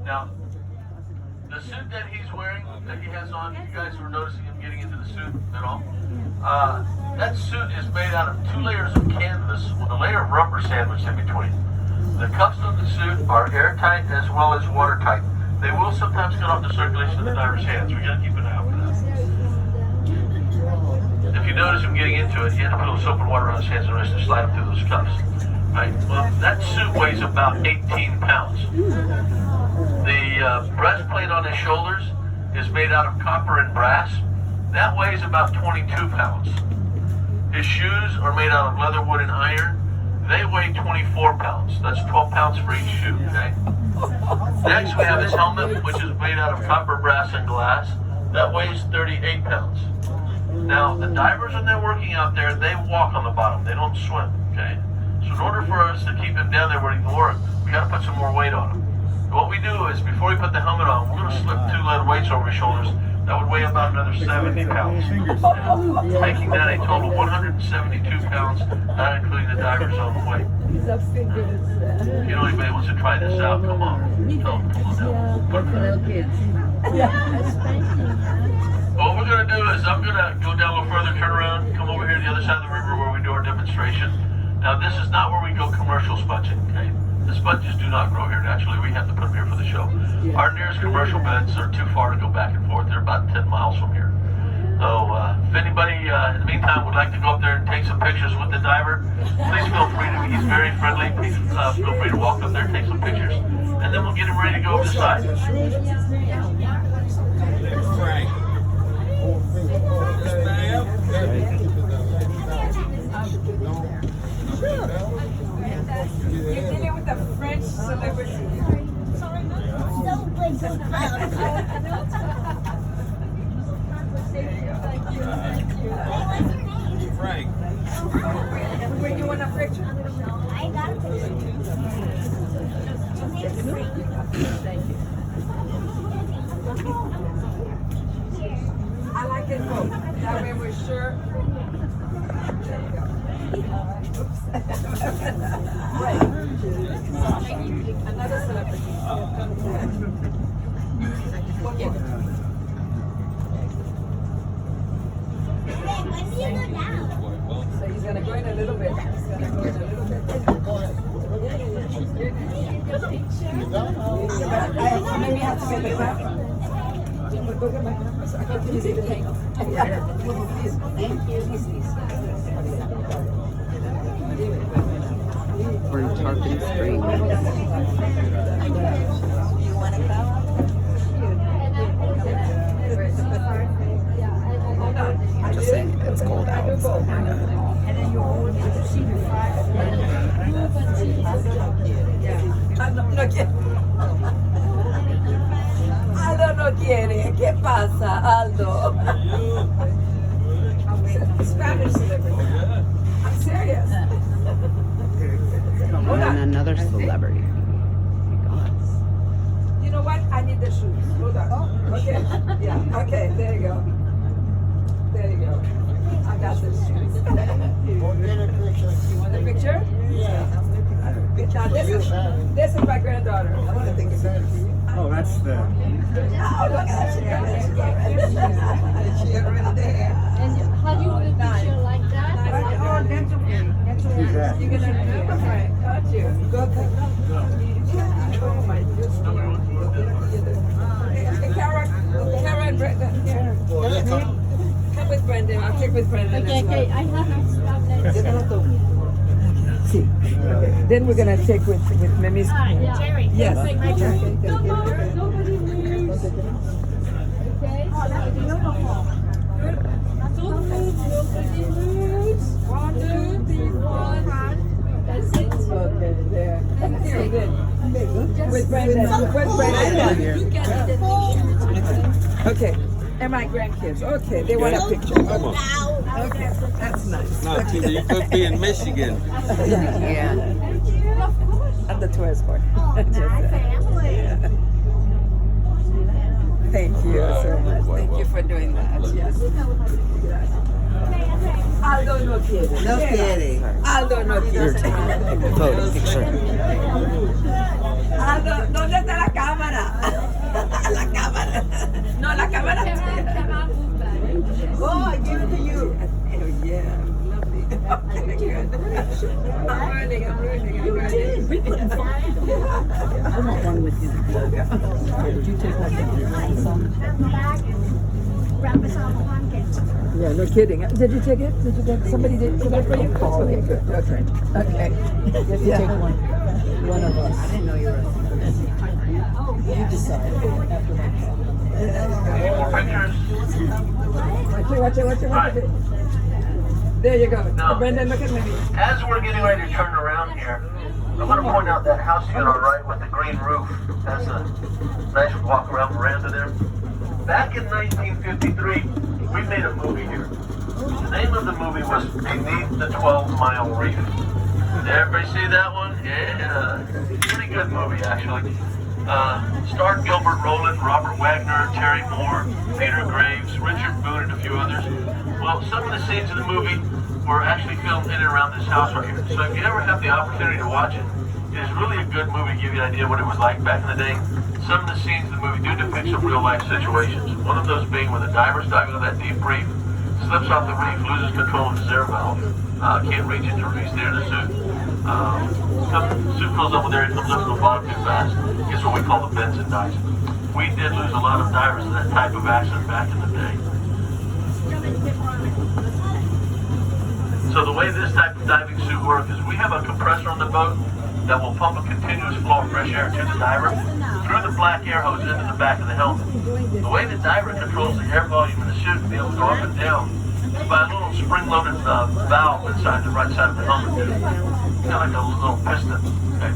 Now, the suit that he's wearing, that he has on, you guys were noticing him getting into the suit at all? That suit is made out of 2 layers of canvas with a layer of rubber sandwiched in between. The cuffs of the suit are airtight as well as watertight. They will sometimes cut off the circulation of the diver's hands. We gotta keep an eye out for that. If you notice him getting into it, he had to put a little soap and water on his hands and rest to slide him through those cuffs. Right? Well, that suit weighs about 18 pounds. The breastplate on his shoulders is made out of copper and brass. That weighs about 22 pounds. His shoes are made out of leather, wood, and iron. They weigh 24 pounds. That's 12 pounds for each shoe, okay? Next, we have his helmet, which is made out of copper, brass, and glass. That weighs 38 pounds. Now, the divers, when they're working out there, they walk on the bottom. They don't swim, okay? So in order for us to keep him down there where he can work, we got to put some more weight on him. What we do is, before we put the helmet on, we're going to slip 2 lead weights over his shoulders. That would weigh about another 70 pounds. Making that a total of 172 pounds, not including the diver's own weight. If you know anybody wants to try this out, come on. Tell them, come on down. What we're going to do is, I'm going to go down a little further, turn around, come over here to the other side of the river where we do our demonstration. Now, this is not where we go commercial sponging, okay? The sponges do not grow here naturally. We have to put them here for the show. Our nearest commercial beds are too far to go back and forth. They're about 10 miles from here. So if anybody in the meantime would like to go up there and take some pictures with the diver, please feel free to. He's very friendly. Please feel free to walk up there and take some pictures. And then we'll get him ready to go over the side. Frank. You're dealing with a French celebrity. Frank. When you want a picture? I got a picture. Thank you. I like it both. That way we're sure. There you go. Oops. Right. Another celebrity. One more. When do you go down? So he's gonna go in a little bit. He's gonna go in a little bit. Maybe I have to make a clap. Go get my camera so I can use it. Thank you. We're in Tarpon Springs. Just saying, it's cold out, so we're not. Aldo no quiere. ¿Qué pasa, Aldo? Spanish celebrity. I'm serious. And then another celebrity. You know what? I need the shoes. Hold on. Okay. Yeah. Okay. There you go. There you go. I got the shoes. You want the picture? Yeah. Now this is my granddaughter. I want to take a picture. Oh, that's the. Oh, look at that. She got rid of there. And how do you want a picture like that? Oh, that's okay. That's okay. Who's that? You're gonna remember Frank, aren't you? Go. Oh my goodness. Hey, Kara and Brenda. Here. Come with Brendan. I'll take with Brendan. Okay, as well. okay, I have to stop that. See. Okay. Then we're gonna take with Mimi's. Jerry, Yes. take my Jerry. Nobody moves. Okay. Oh, that's beautiful. Don't move, nobody moves. 1, 2, 3, 1. That's it. Okay, there. Here, good. With Brendan. With Brendan. Okay. And my grandkids. Okay, they want a picture. Okay, that's nice. Not too, you could be in Michigan. Yeah. I'm the tourist board. Thank you so much. Thank you for doing that. Yes. Aldo no quiere. No kidding. Aldo no quiere. Photo picture. Aldo, ¿dónde está la cámara? I'm learning. You did. We put I want one with you. Did you take like some? Wrap us all blankets. Yeah, no kidding. Did you take it? Did you get somebody did it for you? Okay, good. Okay. Okay. You have to Yeah. take one. One of us. I didn't know you were. You decide after my call. Any more pictures? Watch it. There you go. No. Brendan, look at me. As we're getting ready to turn around here, I'm going to point out that house here on our right with the green roof. That's a nice walk around veranda there. Back in 1953, we made a movie here. The name of the movie was Beneath the 12-Mile Reef. Did everybody see that one? Yeah. Pretty good movie, actually. Starred Gilbert Rowland, Robert Wagner, Terry Moore, Peter Graves, Richard Boone, and a few others. Well, some of the scenes in the movie were actually filmed in and around this house right here. So if you ever have the opportunity to watch it, it is really a good movie to give you an idea what it was like back in the day. Some of the scenes in the movie do depict some real-life situations. One of those being when the diver's diving on that deep reef, slips off the reef, loses control of his air valve, can't reach it to release the air in the suit. Suit fills up with air, it comes up to the bottom too fast. It's what we call the bends and dives. We did lose a lot of divers in that type of accident back in the day. So the way this type of diving suit works is we have a compressor on the boat that will pump a continuous flow of fresh air to the diver through the black air hose into the back of the helmet. The way the diver controls the air volume in the suit to be able to go up and down is by a little spring-loaded valve inside the right side of the helmet. It's kind of like a little piston. Okay?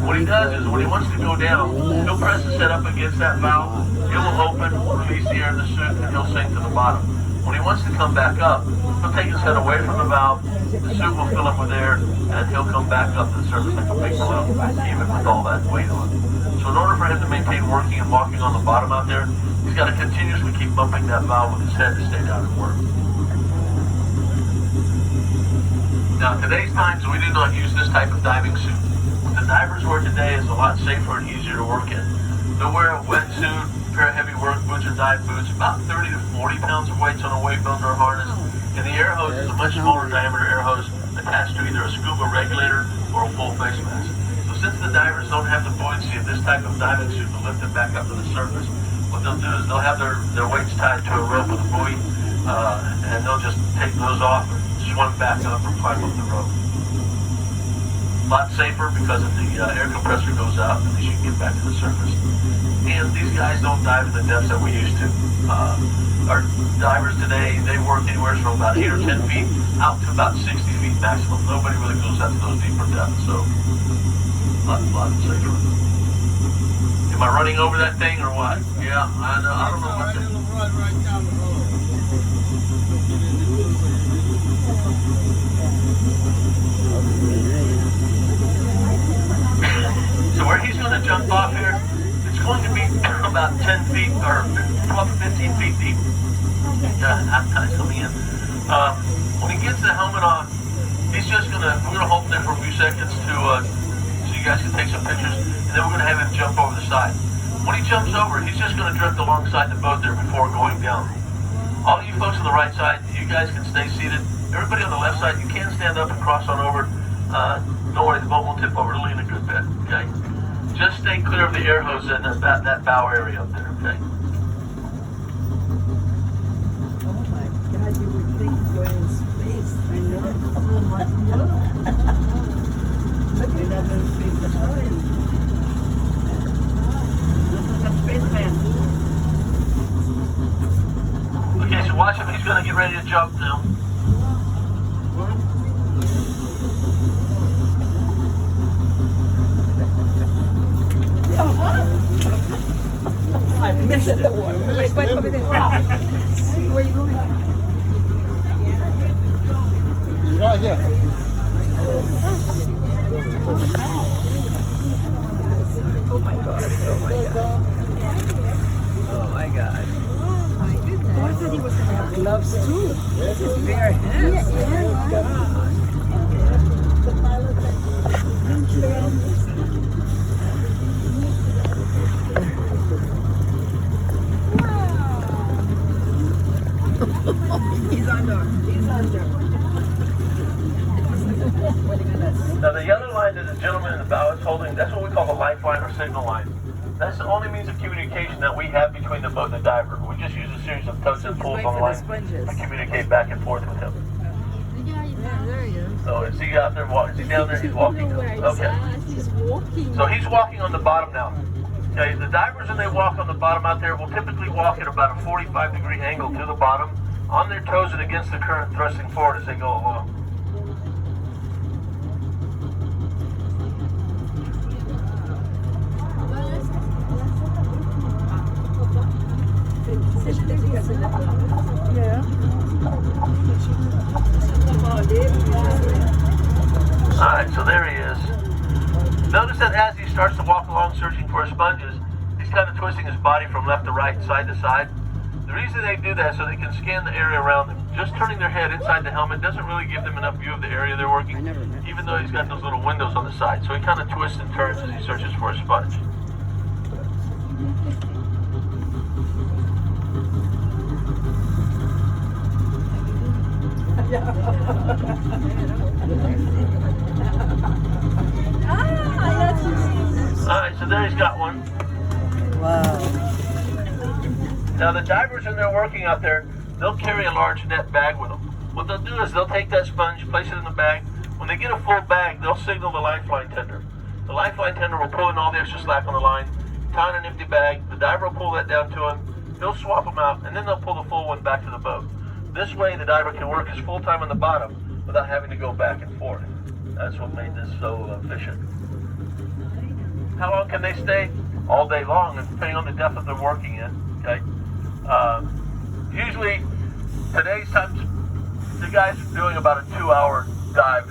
What he does is when he wants to go down, he'll press his head up against that valve, it will open, release the air in the suit, and he'll sink to the bottom. When he wants to come back up, he'll take his head away from the valve, the suit will fill up with air, and he'll come back up to the surface like a big balloon, even with all that weight on it. So in order for him to maintain working and walking on the bottom out there, he's got to continuously keep bumping that valve with his head to stay down and work. Now, in today's times, we do not use this type of diving suit. What the divers wear today is a lot safer and easier to work in. They'll wear a wetsuit, pair of heavy work boots or dive boots, about 30 to 40 pounds of weights on a weight belt or harness, and the air hose is a much smaller diameter air hose attached to either a scuba regulator or a full face mask. So since the divers don't have the buoyancy of this type of diving suit to lift them back up to the surface, what they'll do is they'll have their weights tied to a rope with a buoy, and they'll just take those off and swim back up or climb up the rope. A lot safer because if the air compressor goes out, at least you can get back to the surface. And these guys don't dive in the depths that we used to. Our divers today, they work anywhere from about 8 or 10 feet out to about 60 feet maximum. Nobody really goes out to those deeper depths, so a lot safer. Am I running over that thing or what? Yeah, I know. I don't know what to... Right down the road. So where he's going to jump off here, it's going to be about 10 feet or 12 to 15 feet deep. Half tide's coming in. When he gets the helmet on, he's just we're gonna hold there for a few seconds to so you guys can take some pictures, and then we're gonna have him jump over the side. When he jumps over, he's just gonna drift alongside the boat there before going down. All you folks on the right side, you guys can stay seated. Everybody on the left side, you can stand up and cross on over. Don't worry, the boat won't tip over. It'll lean a good bit, okay? Just stay clear of the air hose and that bow area up there, okay? Oh my God, you would think you're in space. I know. You're not in space at all. This is a spaceman. Okay, so watch him. He's gonna get ready to jump now. I missed it. Wait, over there. Where are you going? Right here. Oh my God. Oh my God. Oh my God. Oh, I thought he was going to have gloves too. His bare hands. He's under. He's under. lifeline or signal line. That's the only means of communication that we have between the boat and the diver. We just use a series of tugs and pulls on the line to communicate back and forth with him. So is he out there walking? Is he down there? He's walking. Okay. He's walking. So he's walking on the bottom now. Okay, the divers when they walk on the bottom out there will typically walk at about a 45-degree angle to the bottom, on their toes and against the current thrusting forward as they go along. Alright, so there he is. Notice that as he starts to walk along searching for his sponges, he's kind of twisting his body from left to right, side to side. The reason they do that is so they can scan the area around them. Just turning their head inside the helmet doesn't really give them enough view of the area they're working, even though he's got those little windows on the side. So he kind of twists and turns as he searches for a sponge. Alright, so there he's got one. Wow. Now the divers when they're working out there, they'll carry a large net bag with them. What they'll do is they'll take that sponge, place it in the bag. When they get a full bag, they'll signal the lifeline tender. The lifeline tender will pull in all the extra slack on the line, tie in an empty bag. The diver will pull that down to him. He'll swap them out, and then they'll pull the full one back to the boat. This way, the diver can work his full time on the bottom without having to go back and forth. That's what made this so efficient. How long can they stay? All day long, depending on the depth that they're working in. Okay. Usually, today's time, the guys are doing about a 2-hour dive.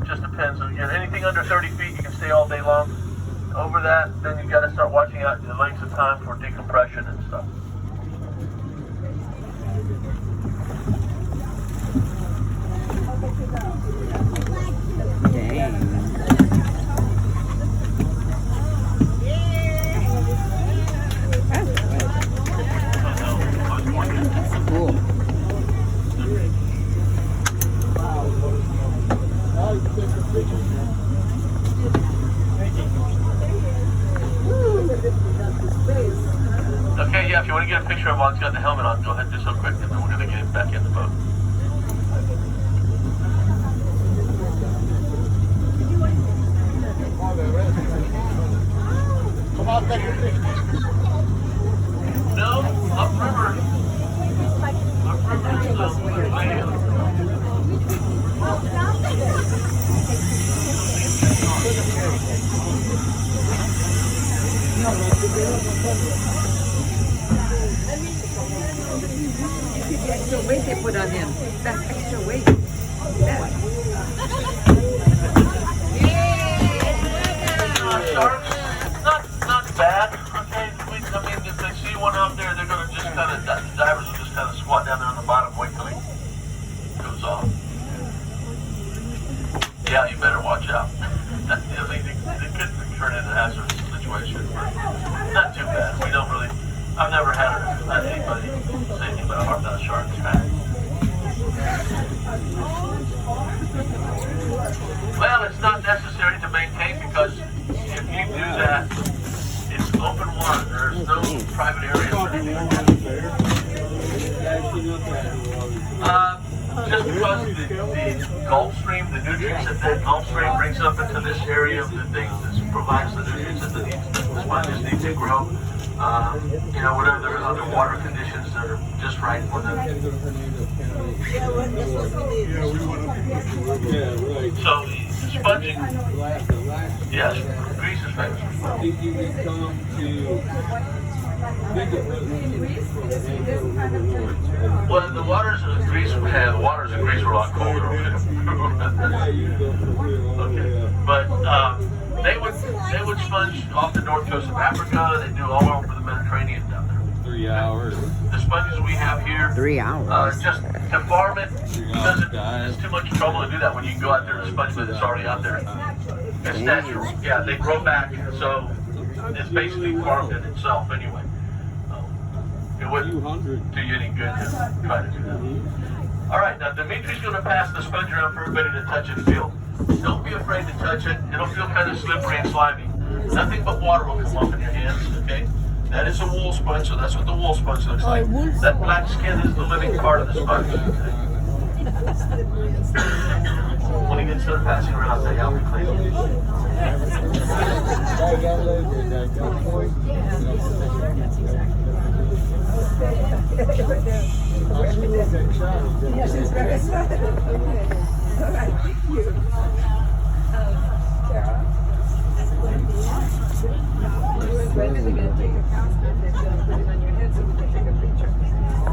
Just depends. So again, anything under 30 feet, you can stay all day long. Over that, then you got to start watching out the lengths of time for decompression and stuff. Okay, yeah, if you want to get a picture of while he's got the helmet on, go ahead and do so quick, and then we're going to get him back in the boat. Come on, take your picture. No, upriver. Upriver is the land. The extra weight they put on him. That's extra weight. Sharks, not bad. Okay, I mean, if they see one out there, they're going to just kind of, the divers will just kind of squat down there on the bottom, wait till he goes off. Yeah, you better watch out. I mean, it could turn into a hazardous situation, but not too bad. We don't really, I've never had anybody say anything about a hard nut shark. Well, it's not necessary to maintain because if you do that, it's open water. There's no private areas or anything like that. Just because the Gulf Stream, the nutrients that Gulf Stream brings up into this area of the thing that provides the nutrients that the sponges need to grow. You know, whatever other water conditions that are just right for them. So sponging, yes, Greece is famous for well, the waters of Greece were a lot colder. Okay, but they would sponge off the north coast of Africa. They do all over the Mediterranean down there. 3 hours. The sponges we have here, 3 hours. just to farm it, it's too much trouble to do that when you can go out there and sponge it. It's already out there. It's natural. Yeah, they grow back, so it's basically farmed in itself anyway. It wouldn't do you any good to try to do that. All right, now Dimitri's going to pass the sponge around for everybody to touch and feel. Don't be afraid to touch it. It'll feel kind of slippery and slimy. Nothing but water will come off in your hands, okay? That is a wool sponge, so that's what the wool sponge looks like. That black skin is the living part of the sponge. When he gets done passing around, I'll tell you how we clean it. Yes, it's very excited. Okay. All right, thank you. Kara? You and Brenda are going to take a costume and put it on your head so we can take a picture.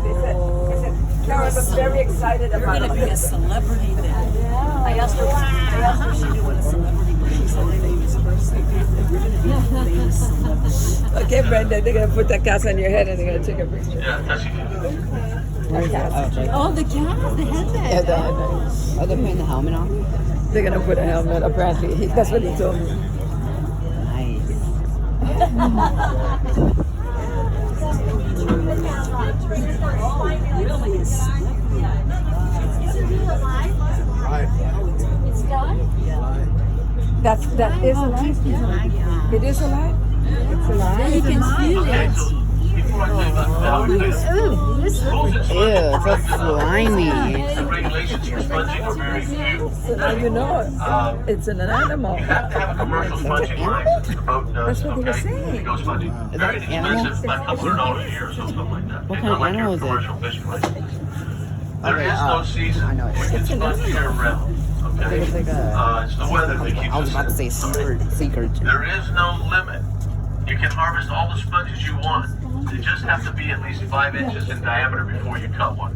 They said Kara was very excited You're about gonna be a it. celebrity then. I asked her if she knew what a celebrity was. She said her name is first. You're gonna be a famous celebrity. Okay, Brenda, they're going to put that cast on your head and they're going to take a picture. Yeah, that's it. Oh, the cat, the headband. Yeah, the headband. Oh, they're putting the helmet on? They're going to put a helmet, apparently. That's what he told me. Nice. Really is celebrity. Is it real alive? It's done? That is alive? It is alive? It's alive? You can feel Okay, it. so before I tell you about how we clean it, rules and Ew, it's so slimy. the regulations for sponging are very few. So now you know it. It's an animal. You have to have a commercial sponging license. The boat does, That's what he was okay? saying. To go sponging. Very that an animal? expensive, like $200 a year or something like that. What It's kind not of like your animal is it? commercial fishing license. There Okay, is no season. I know it. We can sponge year round, okay? It's like a- It's the weather that keeps I was us about to in, say okay? secret. There is no limit. You can harvest all the sponges you want. They just have to be at least 5 inches in diameter before you cut one.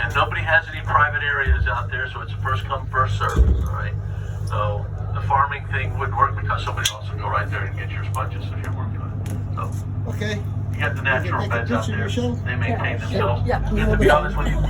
And nobody has any private areas out there, so it's a first come, first serve, all right? So the farming thing would work because somebody else would go right there and get your sponges if you're working on it. So Okay. you got the natural Take a beds out picture there. yourself? They maintain themselves. Yeah. And to be honest with you, we